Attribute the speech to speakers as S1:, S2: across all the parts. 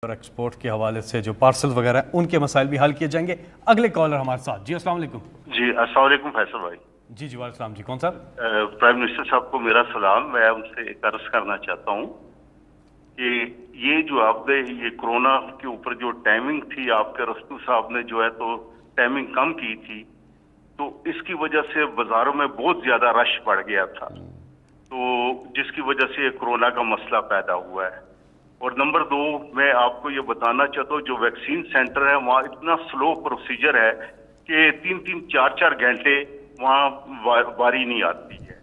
S1: اور ایکسپورٹ کے حوالے سے جو پارسل وغیرہ ان کے مسائل بھی حل کیے جائیں گے. اگلے کالر ہمارے ساتھ. جی السلام علیکم.
S2: جی السلام علیکم فیصل بھائی.
S1: جی وعلیکم السلام. جی کون صاحب؟
S2: پرائم منسٹر صاحب کو میرا سلام. میں ان سے ایک عرض کرنا چاہتا ہوں کہ یہ جو آپ نے یہ کورونا کے اوپر جو ٹائمنگ تھی آپ کے رستو صاحب نے جو ہے تو ٹائمنگ کم کی تھی, تو اس کی وجہ سے بازاروں میں بہت زیادہ رش بڑھ گیا تھا, تو جس کی وجہ سے یہ کورونا کا مسئلہ پیدا ہوا ہے. اور نمبر 2, میں آپ کو یہ بتانا چاہتا ہوں جو ویکسین سینٹر ہے وہاں اتنا سلو پروسیجر ہے کہ 3-3 4-4 گھنٹے وہاں باری نہیں آتی ہے.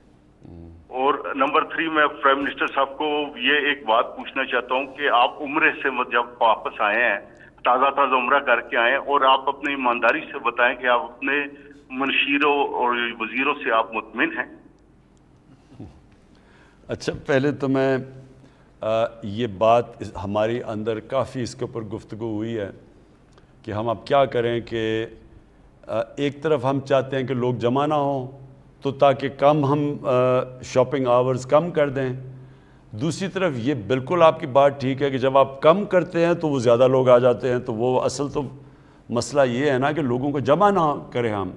S2: اور نمبر 3, میں پرائم منسٹر صاحب کو یہ ایک بات پوچھنا چاہتا ہوں کہ آپ عمرے سے جب واپس آئے ہیں, تازہ عمرہ کر کے آئے ہیں, اور آپ اپنی ایمانداری سے بتائیں کہ آپ اپنے منشیروں اور وزیروں سے آپ مطمئن ہیں؟
S3: اچھا, پہلے تو میں یہ بات ہماری اندر کافی اس کے اوپر گفتگو ہوئی ہے کہ ہم اب کیا کریں کہ ایک طرف ہم چاہتے ہیں کہ لوگ جمع نہ ہوں تو تاکہ کم ہم شاپنگ آورز کم کر دیں. دوسری طرف یہ بالکل آپ کی بات ٹھیک ہے کہ جب آپ کم کرتے ہیں تو وہ زیادہ لوگ آ جاتے ہیں, تو وہ اصل تو مسئلہ یہ ہے نا کہ لوگوں کو جمع نہ کریں ہم.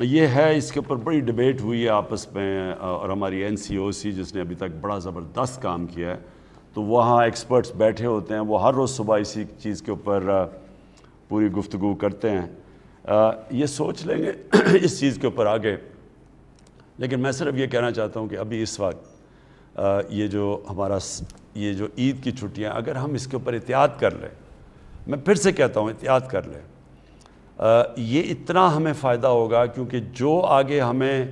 S3: یہ ہے, اس کے اوپر بڑی ڈیبیٹ ہوئی ہے آپس میں, اور ہماری NCOC جس نے ابھی تک بڑا زبردست کام کیا ہے, تو وہاں ایکسپرٹس بیٹھے ہوتے ہیں, وہ ہر روز صبح اسی چیز کے اوپر پوری گفتگو کرتے ہیں. یہ سوچ لیں گے اس چیز کے اوپر آگے. لیکن میں صرف یہ کہنا چاہتا ہوں کہ ابھی اس وقت یہ جو ہمارا یہ جو عید کی چھٹیاں, اگر ہم اس کے اوپر احتیاط کر لیں, میں پھر سے کہتا ہوں احتیاط کر لیں, یہ اتنا ہمیں فائدہ ہوگا, کیونکہ جو آگے ہمیں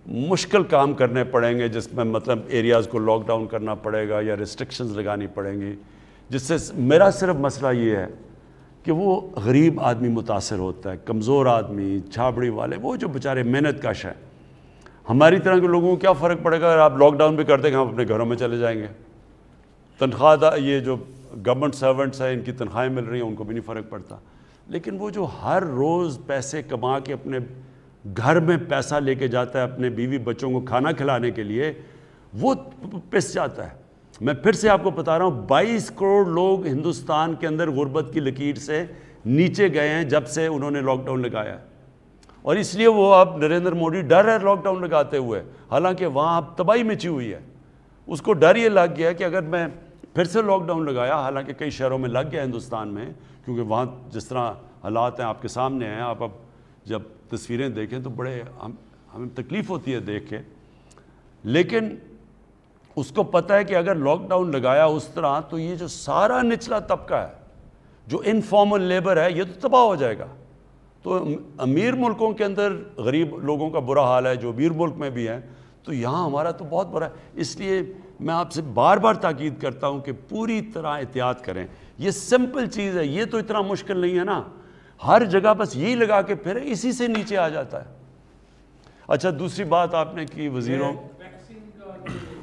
S3: مشکل کام کرنے پڑیں گے جس میں مطلب ایریاز کو لاک ڈاؤن کرنا پڑے گا یا ریسٹرکشنز لگانی پڑیں گی, جس سے میرا صرف مسئلہ یہ ہے کہ وہ غریب آدمی متاثر ہوتا ہے, کمزور آدمی, چھابڑی والے, وہ جو بیچارے محنت کش ہیں. ہماری طرح کے لوگوں کو کیا فرق پڑے گا اگر آپ لاک ڈاؤن بھی کر دیں گے, ہم اپنے گھروں میں چلے جائیں گے. تنخواہ یہ جو گورنمنٹ سرونٹس ہیں ان کی تنخواہیں مل رہی ہیں ان کو بھی نہیں فرق پڑتا. لیکن وہ جو ہر روز پیسے کما کے اپنے گھر میں پیسہ لے کے جاتا ہے اپنے بیوی بچوں کو کھانا کھلانے کے لیے, وہ پس جاتا ہے. میں پھر سے آپ کو بتا رہا ہوں 22 کروڑ لوگ ہندوستان کے اندر غربت کی لکیر سے نیچے گئے ہیں جب سے انہوں نے لاک ڈاؤن لگایا, اور اس لیے وہ اب نریندر مودی ڈر ہے لاک ڈاؤن لگاتے ہوئے, حالانکہ وہاں اب تباہی مچی ہوئی ہے. اس کو ڈر یہ لگ گیا کہ اگر میں پھر سے لاک ڈاؤن لگایا, حالانکہ کئی شہروں میں لگ گیا ہندوستان میں, کیونکہ وہاں جس طرح حالات ہیں آپ کے سامنے ہیں, آپ اب جب تصویریں دیکھیں تو بڑے ہمیں تکلیف ہوتی ہے دیکھ کے. لیکن اس کو پتہ ہے کہ اگر لاک ڈاؤن لگایا اس طرح تو یہ جو سارا نچلا طبقہ ہے جو انفارمل لیبر ہے یہ تو تباہ ہو جائے گا. تو امیر ملکوں کے اندر غریب لوگوں کا برا حال ہے, جو امیر ملک میں بھی ہیں, تو یہاں ہمارا تو بہت برا ہے. اس لیے میں آپ سے بار بار تاکید کرتا ہوں کہ پوری طرح احتیاط کریں. یہ سمپل چیز ہے, یہ تو اتنا مشکل نہیں ہے نا, ہر جگہ بس یہی لگا کے پھر اسی سے نیچے آ جاتا ہے. اچھا, دوسری بات آپ نے کی وزیروں,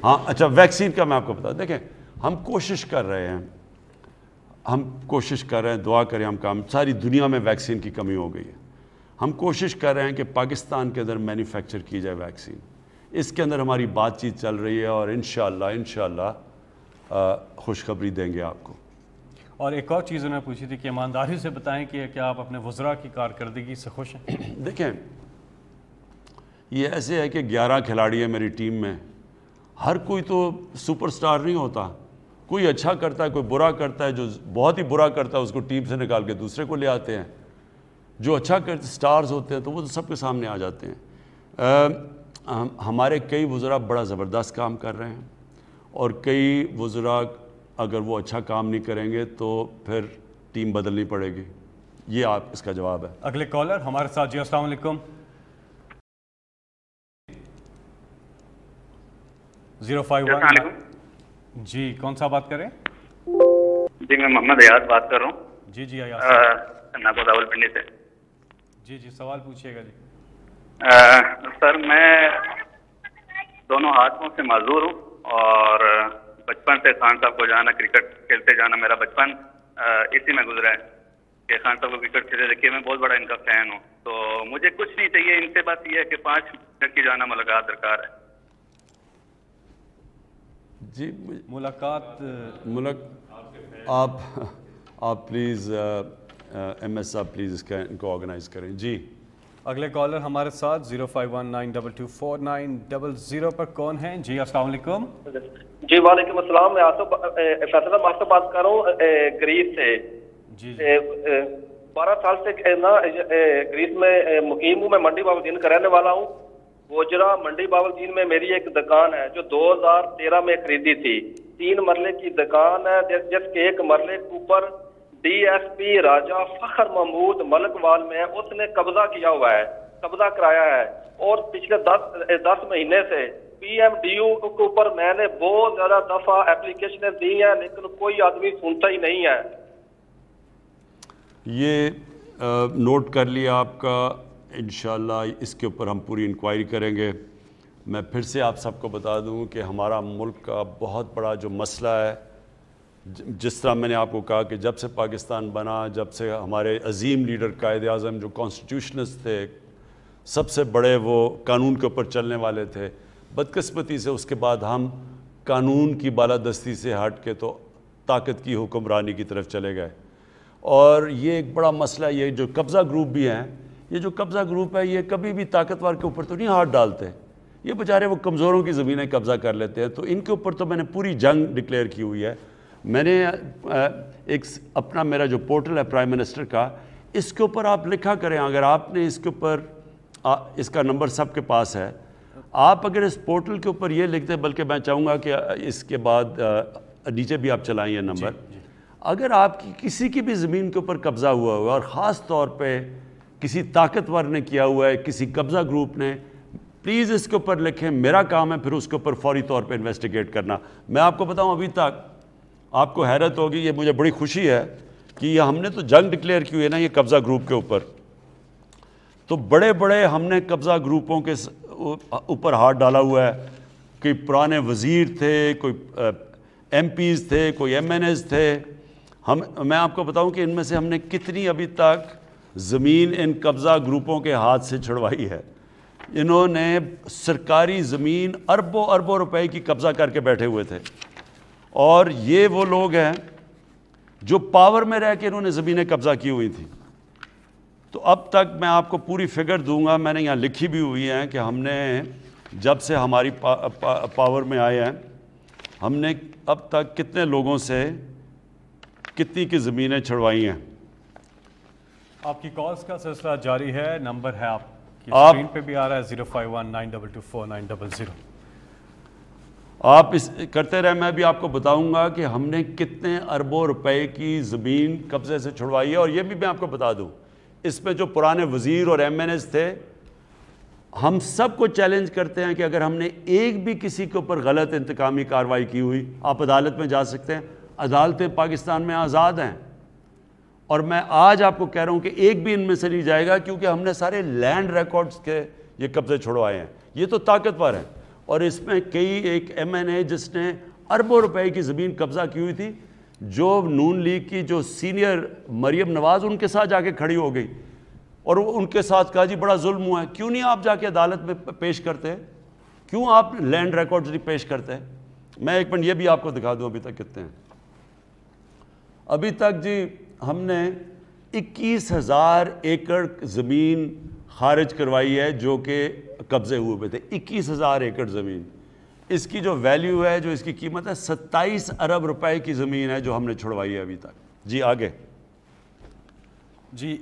S3: ہاں اچھا ویکسین کا میں آپ کو بتا, دیکھیں ہم کوشش کر رہے ہیں, دعا کریں ہم کام, ساری دنیا میں ویکسین کی کمی ہو گئی ہے. ہم کوشش کر رہے ہیں کہ پاکستان کے اندر مینوفیکچر کی جائے ویکسین. اس کے اندر ہماری بات چیت چل رہی ہے, اور انشاءاللہ خوشخبری دیں گے آپ کو.
S1: اور ایک اور چیز انہوں نے پوچھی تھی کہ ایمانداری سے بتائیں کہ کیا آپ اپنے وزراء کی کارکردگی سے خوش ہیں؟
S3: دیکھیں, یہ ایسے ہے کہ 11 کھلاڑی ہیں میری ٹیم میں, ہر کوئی تو سپر سٹار نہیں ہوتا, کوئی اچھا کرتا ہے کوئی برا کرتا ہے. جو بہت ہی برا کرتا ہے اس کو ٹیم سے نکال کے دوسرے کو لے آتے ہیں. جو اچھا کرتے سٹارز ہوتے ہیں تو وہ تو سب کے سامنے آ جاتے ہیں. ہمارے کئی وزراء بڑا زبردست کام کر رہے ہیں, اور کئی وزراء اگر وہ اچھا کام نہیں کریں گے تو پھر ٹیم بدلنی پڑے گی. یہ آپ اس کا جواب ہے.
S1: اگلے کالر ہمارے ساتھ. جی السلام علیکم. 051. جی کون سا بات کریں؟
S4: جی میں محمد ایاز بات کر رہا ہوں.
S1: جی ایاز
S4: ناگو راول پنڈی سے.
S1: جی سوال پوچھیے گا. جی
S4: سر میں دونوں ہاتھوں سے معذور ہوں, اور بچپن سے خان صاحب کو جانا, کرکٹ کھیلتے جانا, میرا بچپن اسی میں گزرا ہے کہ خان صاحب کو کرکٹ کھیلتے دیکھیے, میں بہت بڑا ان کا فین ہوں. تو مجھے کچھ نہیں چاہیے ان سے, بس یہ ہے کہ 5 منٹ کی جانا ملاقات درکار ہے.
S3: جی
S1: ملاقات
S3: آپ پلیز ایم ایس صاحب پلیز ان کو آرگنائز کریں. جی
S1: اگلے کالر ہمارے ساتھ 0519224900 پر کون ہیں؟ جی السلام علیکم.
S5: جی وعلیکم السلام. میں فیصل احمد سے بات کر رہا ہوں گریس سے.
S1: جی
S5: 12 سال سے نا گریس میں مقیم ہوں. میں منڈی باول دین کا رہنے والا ہوں. گوجرا منڈی باول دین میں میری ایک دکان ہے جو 2013 میں خریدی تھی. 3 مرلے کی دکان ہے جس کے ایک مرلے کے اوپر ڈی ایس پی راجہ فخر محمود ملک وال میں اس نے قبضہ کیا ہوا ہے, قبضہ کرایا ہے. اور پچھلے 10 مہینے سے پی ایم ڈی یو کے اوپر میں نے بہت زیادہ دفعہ اپلیکیشنیں دی ہیں لیکن کوئی آدمی سنتا ہی نہیں ہے.
S3: یہ نوٹ کر لیا آپ کا. انشاءاللہ اس کے اوپر ہم پوری انکوائری کریں گے. میں پھر سے آپ سب کو بتا دوں کہ ہمارا ملک کا بہت بڑا جو مسئلہ ہے, جس طرح میں نے آپ کو کہا کہ جب سے پاکستان بنا, جب سے ہمارے عظیم لیڈر قائد اعظم جو کانسٹیٹیوشنسٹ تھے, سب سے بڑے وہ قانون کے اوپر چلنے والے تھے, بدقسمتی سے اس کے بعد ہم قانون کی بالادستی سے ہٹ کے تو طاقت کی حکمرانی کی طرف چلے گئے. اور یہ ایک بڑا مسئلہ, یہ جو قبضہ گروپ بھی ہیں, یہ جو قبضہ گروپ ہے یہ کبھی بھی طاقتور کے اوپر تو نہیں ہاتھ ڈالتے. یہ بیچارے وہ کمزوروں کی زمینیں قبضہ کر لیتے ہیں. تو ان کے اوپر تو میں نے پوری جنگ ڈکلیئر کی ہوئی ہے. میں نے ایک اپنا میرا جو پورٹل ہے پرائم منسٹر کا, اس کے اوپر آپ لکھا کریں. اگر آپ نے اس کے اوپر, اس کا نمبر سب کے پاس ہے, آپ اگر اس پورٹل کے اوپر یہ لکھ دیں, بلکہ میں چاہوں گا کہ اس کے بعد نیچے بھی آپ چلائیں یہ نمبر. اگر آپ کی کسی کی بھی زمین کے اوپر قبضہ ہوا ہوا اور خاص طور پہ کسی طاقتور نے کیا ہوا ہے, کسی قبضہ گروپ نے, پلیز اس کے اوپر لکھیں. میرا کام ہے پھر اس کے اوپر فوری طور پہ انویسٹیگیٹ کرنا. میں آپ کو بتاؤں ابھی تک آپ کو حیرت ہوگی, یہ مجھے بڑی خوشی ہے کہ یہ ہم نے تو جنگ ڈکلیئر کی ہوئی ہے نا یہ قبضہ گروپ کے اوپر, تو بڑے بڑے ہم نے قبضہ گروپوں کے اوپر ہاتھ ڈالا ہوا ہے. کوئی پرانے وزیر تھے, کوئی ایم پیز تھے, کوئی ایم این ایز تھے. میں آپ کو بتاؤں کہ ان میں سے ہم نے کتنی ابھی تک زمین ان قبضہ گروپوں کے ہاتھ سے چھڑوائی ہے. انہوں نے سرکاری زمین اربوں اربوں روپے کی قبضہ کر کے بیٹھے ہوئے تھے. اور یہ وہ لوگ ہیں جو پاور میں رہ کے انہوں نے زمینیں قبضہ کی ہوئی تھیں. تو اب تک میں آپ کو پوری فگر دوں گا, میں نے یہاں لکھی بھی ہوئی ہیں کہ ہم نے جب سے ہماری پاور میں آئے ہیں, ہم نے اب تک کتنے لوگوں سے کتنی کی زمینیں چھڑوائی ہیں.
S1: آپ کی کالز کا سلسلہ جاری ہے. نمبر ہے آپ کی اسکرین پہ بھی آ رہا ہے 0519224900.
S3: آپ اس کرتے رہے. میں بھی آپ کو بتاؤں گا کہ ہم نے کتنے اربوں روپے کی زمین قبضے سے چھڑوائی ہے. اور یہ بھی میں آپ کو بتا دوں, اس میں جو پرانے وزیر اور ایم این ایز تھے, ہم سب کو چیلنج کرتے ہیں کہ اگر ہم نے ایک بھی کسی کے اوپر غلط انتقامی کارروائی کی ہوئی, آپ عدالت میں جا سکتے ہیں. عدالتیں پاکستان میں آزاد ہیں. اور میں آج آپ کو کہہ رہا ہوں کہ ایک بھی ان میں سے نہیں جائے گا, کیونکہ ہم نے سارے لینڈ ریکارڈز کے یہ قبضے چھڑوائے ہیں. یہ تو طاقتور ہیں. اور اس میں ایک ایم این اے جس نے اربوں روپے کی زمین قبضہ کی ہوئی تھی, جو نون لیگ کی جو سینئر مریم نواز ان کے ساتھ جا کے کھڑی ہو گئی اور ان کے ساتھ کہا جی بڑا ظلم ہوا ہے. کیوں نہیں آپ جا کے عدالت میں پیش کرتے, کیوں آپ لینڈ ریکارڈز نہیں پیش کرتے؟ میں ایک منٹ یہ بھی آپ کو دکھا دوں ابھی تک کتنے ہیں. ابھی تک جی ہم نے 21,000 ایکڑ زمین خارج کروائی ہے جو کہ قبضے ہوئے تھے. 21,000 ایکڑ زمین, اس کی جو ویلیو ہے, جو اس کی قیمت ہے 27 ارب روپے کی زمین ہے جو ہم نے چھڑوائی ہے ابھی تک. جی آگے.
S1: جی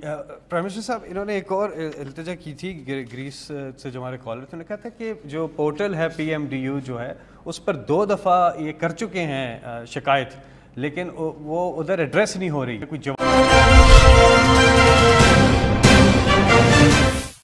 S1: پرائم منسٹر صاحب, انہوں نے ایک اور التجا کی تھی گریس سے جو ہمارے کالر تھے, انہوں نے کہا تھا کہ جو پورٹل ہے پی ایم ڈی یو جو ہے اس پر 2 دفعہ یہ کر چکے ہیں شکایت, لیکن وہ ادھر ایڈریس نہیں ہو رہی. کوئی جواب